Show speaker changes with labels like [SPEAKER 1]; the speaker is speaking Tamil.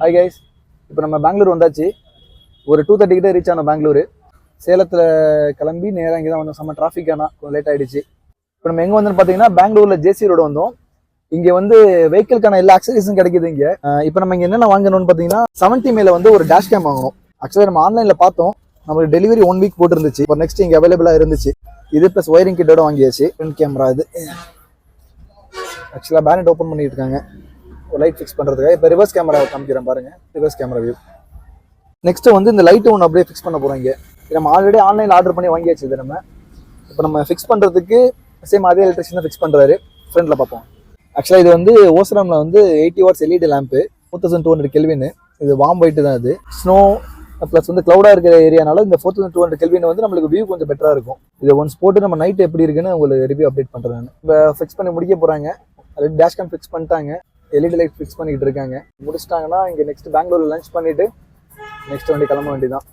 [SPEAKER 1] ஹாய் கைஸ், இப்போ நம்ம பெங்களூர் வந்தாச்சு. ஒரு 2:30 கிட்ட ரீச் ஆனோம் பெங்களூர். சேலத்தில் கிளம்பி நேராக இங்கே தான் வந்தோம். செம்ம டிராஃபிக் ஆனால் கொஞ்சம் லேட் ஆகிடுச்சு. இப்போ நம்ம எங்கே வந்தோம்னு பார்த்தீங்கன்னா பெங்களூரில் ஜேசி ரோடு வந்தோம். இங்கே வந்து வெஹிக்கிள்கான எல்லா அக்சசரிஸும் கிடைக்குது இங்கே. இப்போ நம்ம இங்கே என்னென்ன வாங்கணும்னு பார்த்தீங்கன்னா 70 மேல வந்து ஒரு டேஷ் கேம் வாங்கணும். ஆக்சுவலாக நம்ம ஆன்லைனில் பார்த்தோம், நமக்கு டெலிவரி 1 வீக் போட்டுருந்துச்சு. இப்போ நெக்ஸ்ட் இங்கே அவைலபிளாக இருந்துச்சு. இது ப்ளஸ் ஒயரிங் கிட்டோட வாங்கியாச்சு. ஃப்ரண்ட் கேமரா இது ஆக்சுவலாக பேனட் ஓப்பன் பண்ணிட்டு இருக்காங்க லைட் ஃபிக்ஸ் பண்ணுறதுக்காக. இப்போ ரிவர்ஸ் கேமரா காமிக்கிறேன் பாருங்கள், ரிவர்ஸ் கேமரா வியூ. நெக்ஸ்ட்டு வந்து இந்த லைட்டு ஒன்று அப்படியே ஃபிக்ஸ் பண்ண போகிறோம். இங்கே நம்ம ஆல்ரெடி ஆன்லைனில் ஆர்டர் பண்ணி வாங்கியாச்சு. இது நம்ம இப்போ நம்ம ஃபிக்ஸ் பண்ணுறதுக்கு சேம் அதே எலக்ட்ரிஷியன் தான் ஃபிக்ஸ் பண்ணுறாரு. ஃப்ரெண்டில் பார்ப்போம். ஆக்சுவலாக இது வந்து ஓசராமில் வந்து 80 வாட்ஸ் LED லேம்ப்பு, 4200 கெல்வின். இது வார்ம் ஒயிட்டு தான். இது ஸ்னோ ப்ளஸ் வந்து க்ளவுடாக இருக்கிற ஏரியானால இந்த 4200 கெல்வின் வந்து நம்மளுக்கு வியூ கொஞ்சம் பெட்டராக இருக்கும். இது ஒன்ஸ் போட்டு நம்ம நைட் எப்படி இருக்குன்னு உங்களுக்கு ரிவ்யூ அப்டேட் பண்ணுறேன் நான். இப்போ ஃபிக்ஸ் பண்ணி முடிக்க போகிறாங்க. ஆல்ரெடி டேஷ் கேம் ஃபிக்ஸ் பண்ணிட்டாங்க, LED லைட் ஃபிக்ஸ் பண்ணிக்கிட்டு இருக்காங்க. முடிச்சிட்டாங்கன்னா இங்கே நெக்ஸ்ட் பெங்களூரில் லஞ்ச் பண்ணிவிட்டு நெக்ஸ்ட் வண்டி கிளம்ப வேண்டியதான்.